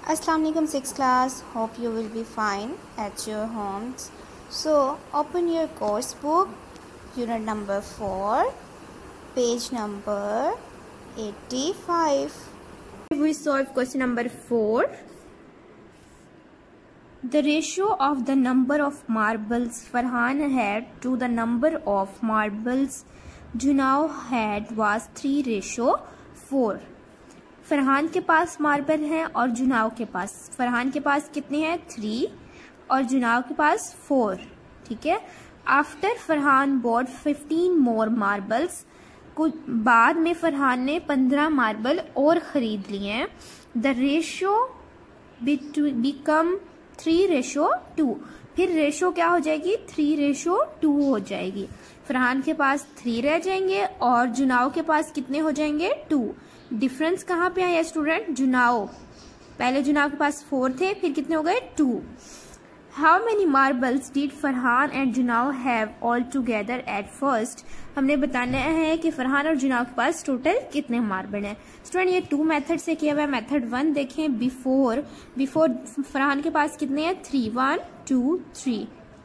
Assalamu alaikum 6th class. Hope you will be fine at your homes. So open your course book, unit number 4, page number 85. We solve question number 4. The ratio of the number of marbles Farhan had to the number of marbles Junaid had was 3:4. Farhan के पास marble हैं और जुनाव के पास, फरहान के पास कितने हैं 3 और जुनाव के पास 4. ठीक है. आफ्टर फरहान बॉट 15 मोर मार्बल्स, कुछ बाद में फरहान ने 15 मार्बल और खरीद लिए हैं. The ratio become 3:2. फिर रेशो क्या हो जाएगी 3:2 हो जाएगी. फरहान के पास 3 रह जाएंगे और जुनाव के पास कितने हो जाएंगे 2. डिफरेंस कहाँ पे आया स्टूडेंट, जुनाव. पहले जुनाव के पास 4 थे, फिर कितने हो गए 2. How many marbles did Farhan and Junav have altogether at first. हमने बताना है कि फरहान और जुनाव के पास टोटल कितने मार्बल हैं. स्टूडेंट ये 2 मेथड से किया हुआ है. मेथड 1 देखें, बिफोर फरहान के पास कितने हैं 3, 1 2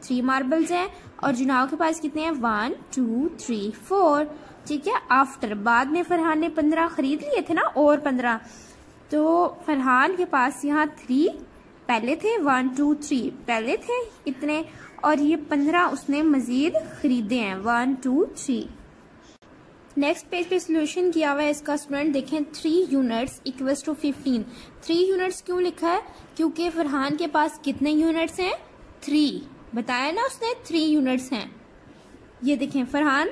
3 मार्बल्स हैं और जुनाव के पास कितने हैं 1 2 3 4. ठीक है. आफ्टर बाद में फरहान ने 15 खरीद लिए थे ना, और 15, तो फरहान के पास यहाँ 3 पहले थे, 1 2 3 पहले थे इतने, और ये 15 उसने मजीद खरीदे हैं 1 2 3. नेक्स्ट पेज पे सोल्यूशन किया हुआ है इसका. स्टूडेंट देखें 3 यूनिट्स इक्वल्स टू 15. 3 यूनिट्स क्यों लिखा है, क्योंकि फरहान के पास कितने यूनिट्स हैं 3. बताया ना उसने 3 यूनिट्स हैं. ये देखें फरहान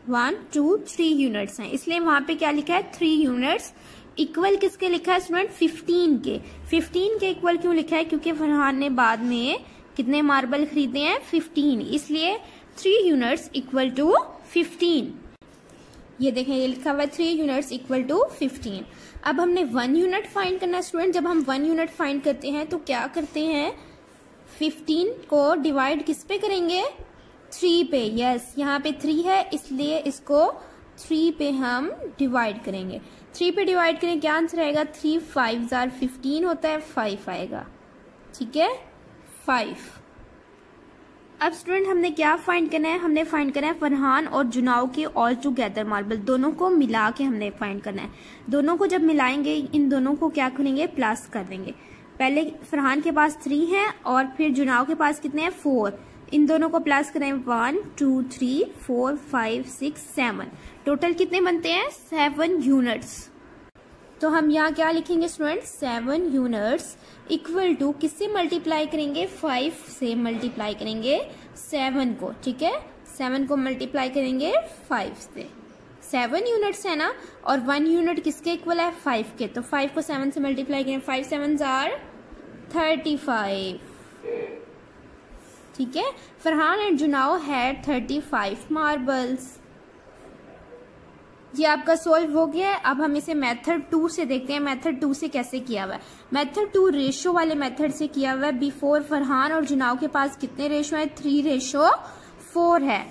1 2 3 यूनिट्स हैं, इसलिए वहां पे क्या लिखा है 3 यूनिट्स. इक्वल किसके लिखा है स्टूडेंट 15 के. 15 के इक्वल क्यों लिखा है, क्योंकि फरहान ने बाद में कितने मार्बल खरीदे हैं 15, इसलिए 3 यूनिट्स इक्वल टू 15. ये देखें ये लिखा हुआ है 3 यूनिट्स इक्वल टू 15. अब हमने 1 यूनिट फाइंड करना है स्टूडेंट. जब हम 1 यूनिट फाइंड करते हैं तो क्या करते हैं, 15 को डिवाइड किस पे करेंगे 3 पे. यस, यहाँ पे 3 है इसलिए इसको 3 पे हम डिवाइड करेंगे. 3 पे डिवाइड करें क्या आंसर आएगा, 3 5 15 होता है, 5 आएगा. ठीक है 5. अब स्टूडेंट हमने क्या फाइंड करना है, हमने फाइंड करना है फरहान और जुनाव के ऑल टुगेदर मार्बल. दोनों को मिला के हमने फाइंड करना है. दोनों को जब मिलाएंगे इन दोनों को क्या करेंगे, प्लस कर देंगे. पहले फरहान के पास 3 है और फिर जुनाव के पास कितने हैं 4. इन दोनों को प्लस करें 1 2 3 4 5 6 7. टोटल कितने बनते हैं 7 यूनिट्स. तो हम यहाँ क्या लिखेंगे स्टूडेंट 7 यूनिट्स इक्वल टू किससे मल्टीप्लाई करेंगे 5 से मल्टीप्लाई करेंगे 7 को. ठीक है 7 को मल्टीप्लाई करेंगे 5 से. 7 यूनिट्स है ना, और 1 यूनिट किसके इक्वल है 5 के, तो 5 को 7 से मल्टीप्लाई करें 5 7 35. ठीक है. Farhan and Junav had 35 marbles. ये आपका सोल्व हो गया है. अब हम इसे मेथड 2 से देखते हैं. मेथड 2 से कैसे किया हुआ है. मेथड 2 रेशो वाले मेथड से किया हुआ है. बिफोर फरहान और जुनाव के पास कितने रेशो है 3:4 है,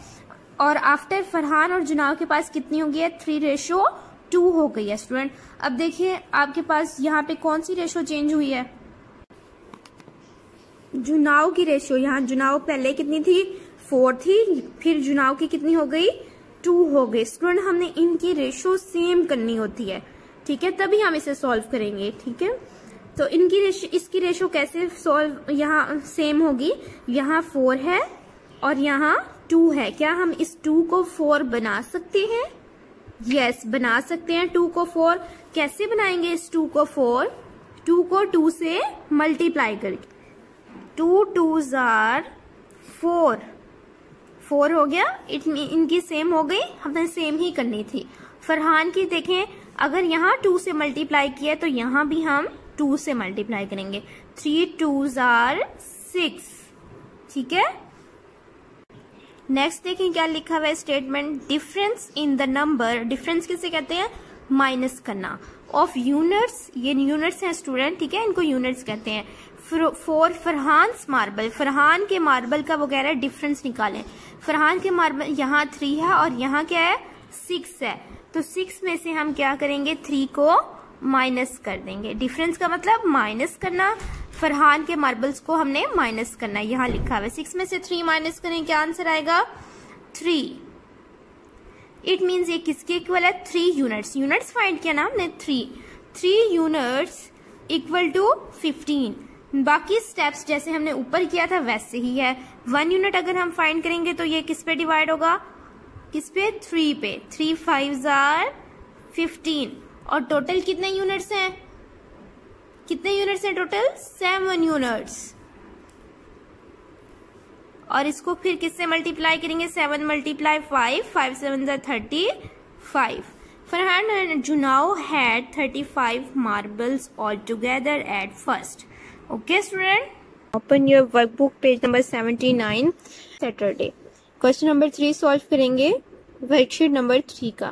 और आफ्टर फरहान और जुनाव के पास कितनी हो गई है 3:2 हो गई है. स्टूडेंट अब देखिए आपके पास यहाँ पे कौन सी रेशो चेंज हुई है, जुनाव की रेशो. यहाँ जुनाव पहले कितनी थी 4 थी, फिर जुनाव की कितनी हो गई 2 हो गई. स्टूडेंट हमने इनकी रेशो सेम करनी होती है. ठीक है, तभी हम इसे सॉल्व करेंगे. ठीक है, तो इनकी रेशो, इसकी रेशो कैसे सॉल्व यहाँ सेम होगी. यहाँ 4 है और यहाँ 2 है. क्या हम इस 2 को 4 बना सकते हैं, यस बना सकते हैं 2 को 4. कैसे बनाएंगे इस 2 को 4, 2 को 2 से मल्टीप्लाई करके. 2 2s are 4 हो गया. इनकी सेम हो गई, हमने सेम ही करनी थी. फरहान की देखें, अगर यहाँ 2 से मल्टीप्लाई किया तो यहाँ भी हम 2 से मल्टीप्लाई करेंगे. 3 2s are 6. ठीक है. नेक्स्ट देखें क्या लिखा हुआ है statement. Difference in the number, difference किसे कहते हैं माइनस करना, ऑफ यूनिट्स. ये यूनिट्स हैं स्टूडेंट. ठीक है, इनको यूनिट्स कहते हैं. फॉर फरहान्स मार्बल, फरहान के मार्बल का वगैरह डिफरेंस निकालें. फरहान के मार्बल यहाँ 3 है और यहाँ क्या है 6 है, तो 6 में से हम क्या करेंगे 3 को माइनस कर देंगे। डिफरेंस का मतलब माइनस करना, फरहान के मार्बल्स को हमने माइनस करना है, यहाँ लिखा हुआ है। 6 में से 3 माइनस करें, क्या आंसर आएगा? 3। इट मीन्स ये किसके इक्वल है? 3 यूनिट्स। यूनिट्स फाइंड किया ना हमने, 3 यूनिट्स इक्वल टू 15। बाकी स्टेप्स जैसे हमने ऊपर किया था वैसे ही है। 1 यूनिट अगर हम फाइंड करेंगे तो ये किस पे डिवाइड होगा? किस पे? 3 पे। 3 5s are 15। और टोटल कितने यूनिट्स हैं? कितने यूनिट्स हैं टोटल? 7 यूनिट्स। और इसको फिर किससे मल्टीप्लाई करेंगे? 7 multiply 5, 5 7 35। Farhan and Junao had 35 marbles altogether at first. Okay, student? Open your workbook, page number 79, Saturday. Question number 3 solve करेंगे worksheet number 3 का.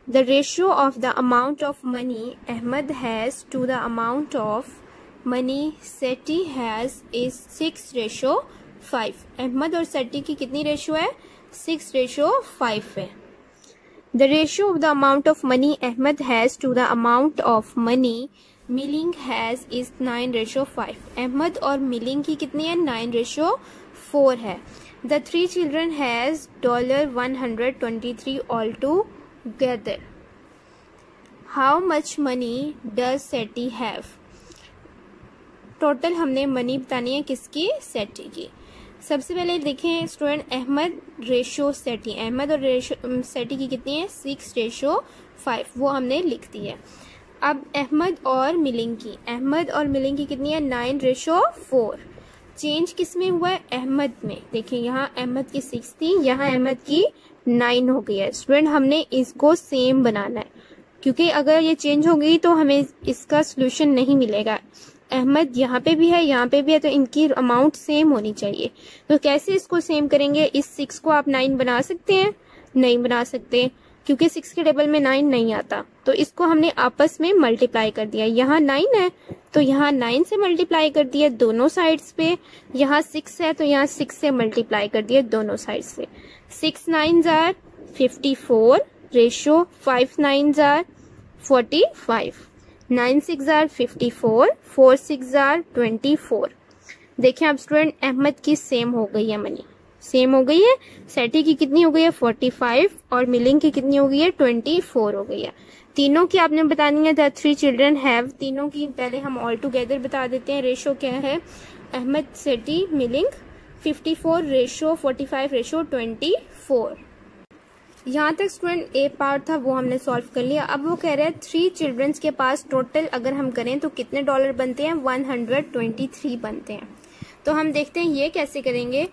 The ratio of the amount of money Ahmed has to the amount of money Seti has is 6:5. Ahmad और सटी की कितनी ratio है? 6:5 है. The ratio of the amount of money Ahmed has to the amount of money Milling has is 9:5. Ahmad और milling की कितनी है? 9:4 है. The 3 children has $123 altogether. How much money does Seti have? Total हमने मनी बतानी है किसकी? सेटी की. सबसे पहले देखें स्टूडेंट, अहमद रेशो सेटी, अहमद और रेशो सेटी की कितनी है? 6:5. वो हमने लिख दी है. अब अहमद और मिलिंग की कितनी है? 9:4. चेंज किस में हुआ है? अहमद में. देखिए यहाँ अहमद की 6 थी, यहाँ अहमद की 9 हो गई है. स्टूडेंट हमने इसको सेम बनाना है, क्योंकि अगर ये चेंज हो गई तो हमें इसका सोल्यूशन नहीं मिलेगा. अहमद यहाँ पे भी है, यहाँ पे भी है, तो इनकी अमाउंट सेम होनी चाहिए. तो कैसे इसको सेम करेंगे? इस 6 को आप 9 बना सकते हैं? नहीं बना सकते, क्योंकि 6 के टेबल में 9 नहीं आता. तो इसको हमने आपस में मल्टीप्लाई कर दिया. यहाँ 9 है तो यहाँ 9 से मल्टीप्लाई कर दिया दोनों साइड्स पे. यहाँ 6 है तो यहाँ 6 से मल्टीप्लाई कर दिया दोनों साइड्स से. 6 9s are 54 ratio 5 9s are 45. 9 6 are 54, 4 6 are 24. देखिए अब स्टूडेंट अहमद की सेम हो गई है, मनी सेम हो गई है. सेटी की कितनी हो गई है? 45. और मिलिंग की कितनी हो गई है? 24 हो गई है. तीनों की आपने बतानी है. द 3 चिल्ड्रन हैव, तीनों की पहले हम ऑल टुगेदर बता देते हैं. रेशो क्या है? अहमद सेटी मिलिंग 54 रेशो 45 रेशो 24. यहाँ तक स्टूडेंट ए पार्ट था वो हमने सॉल्व कर लिया. अब वो कह रहे हैं 3 चिल्ड्रंस के पास टोटल अगर हम करें तो कितने डॉलर बनते हैं? 123 बनते हैं. तो हम देखते हैं ये कैसे करेंगे.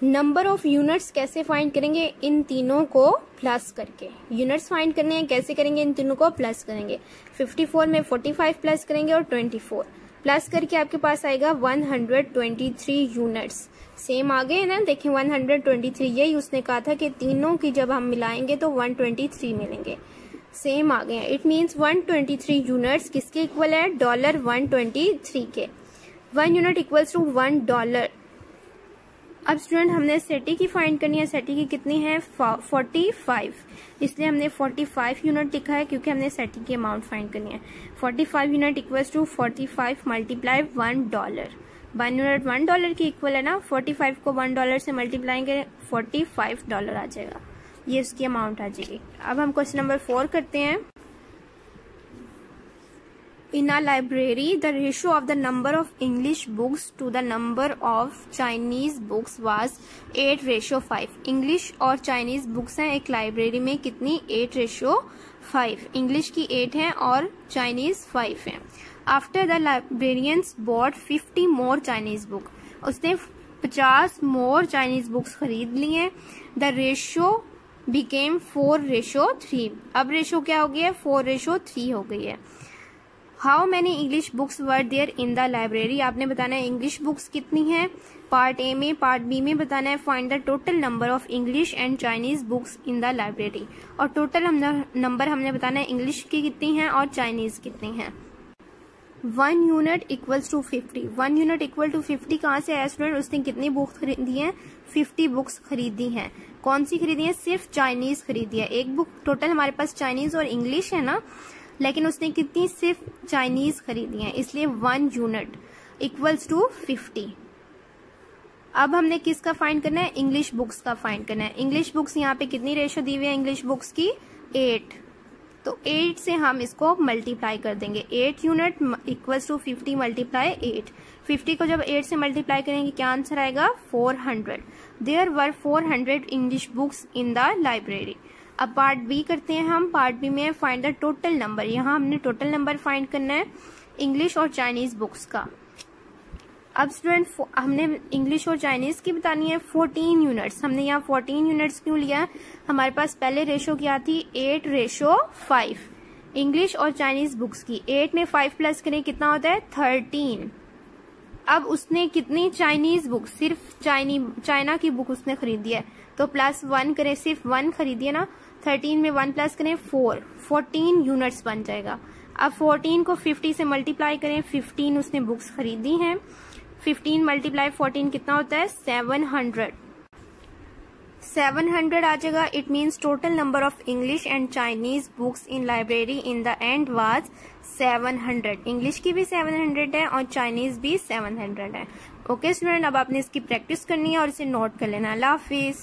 नंबर ऑफ यूनिट्स कैसे फाइंड करेंगे? इन तीनों को प्लस करके यूनिट्स फाइंड करने हैं. कैसे करेंगे? इन तीनों को प्लस करेंगे. 54 में 45 प्लस करेंगे और 24 प्लस करके आपके पास आएगा 123 यूनिट्स. सेम आ गए ना. देखिए 123, यही उसने कहा था कि तीनों की जब हम मिलाएंगे तो 123 मिलेंगे. सेम आ गए. इट मीन्स 123 यूनिट्स किसके इक्वल है? $123 के. 1 यूनिट इक्वल्स टू $1. अब स्टूडेंट हमने सेटी की फाइंड करनी है. सेटी की कितनी है? 45. इसलिए हमने 45 यूनिट लिखा है, क्योंकि हमने सेटी की अमाउंट फाइंड करनी है. 45 unit equals to 45 multiply $1. 1 unit $1 की इक्वल है ना. 45 को $1 से मल्टीप्लाई करें, $45 आ जाएगा. ये उसकी अमाउंट आ जाएगी. अब हम क्वेश्चन नंबर 4 करते हैं. In a library, the ratio of the number of English books to the number of Chinese books was 8:5. English और Chinese books हैं एक लाइब्रेरी में कितनी? 8:5. English की 8 है और Chinese 5 है. After the librarians bought 50 more Chinese book. उसने 50 more Chinese books खरीद ली हैं. The ratio became 4:3. अब रेशो क्या हो गई है? 4:3 हो गई है. How many English books were there in the library. आपने बताना है इंग्लिश बुक्स कितनी हैं. पार्ट ए में, पार्ट बी में बताना है find the total number of English and Chinese books in the library. और टोटल नंबर हमने बताना है इंग्लिश की कितनी है और चाइनीज कितनी है. 1 unit equals to 50. 1 unit equal to 50 कहाँ से आया स्टूडेंट? उसने कितनी बुक्स खरीदी हैं? 50 बुक्स खरीदी हैं. कौन सी खरीदी है? सिर्फ चाइनीज खरीदी है. एक बुक टोटल हमारे पास चाइनीज और इंग्लिश है ना, लेकिन उसने कितनी सिर्फ चाइनीज खरीदी है, इसलिए 1 यूनिट इक्वल्स टू 50। अब हमने किसका फाइंड करना है, इंग्लिश बुक्स का फाइंड करना है। इंग्लिश बुक्स यहाँ पे कितनी रेशो दी हुई है इंग्लिश बुक्स की, 8। तो 8 से हम इसको मल्टीप्लाई कर देंगे, 8 यूनिट इक्वल्स टू 50 मल्टीप्लाई 8। 50 को जब 8 से मल्टीप्लाई करेंगे क्या आंसर आएगा, 400। There were 400 English books in the library. अब पार्ट बी करते हैं हम। पार्ट बी में फाइंड द टोटल नंबर। यहाँ हमने टोटल नंबर फाइंड करना है इंग्लिश और चाइनीज बुक्स का। अब स्टूडेंट हमने इंग्लिश और चाइनीज की बतानी है 14 यूनिट्स। हमने यहाँ 14 यूनिट्स क्यों लिया, हमारे पास पहले रेशो क्या थी, 8:5 इंग्लिश और चाइनीज बुक्स की। 8 में 5 प्लस करें कितना होता है, 13। अब उसने कितनी चाइनीज बुक, सिर्फ चाइना की बुक उसने खरीदी है, तो +1 करें, सिर्फ 1 खरीदी है ना। 13 में 1 प्लस करें 4, 14 यूनिट्स बन जाएगा। अब 14 को 50 से मल्टीप्लाई करें, 15 उसने बुक्स खरीदी हैं। 15 मल्टीप्लाई 14 कितना होता है, 700। 700 आ जाएगा। It means total number of English and Chinese books in library in the end was 700। English की भी 700 है और चाइनीज भी 700 है। ओके स्टूडेंट, अब आपने इसकी प्रैक्टिस करनी है और इसे नोट कर लेना। अल्लाह हाफिज।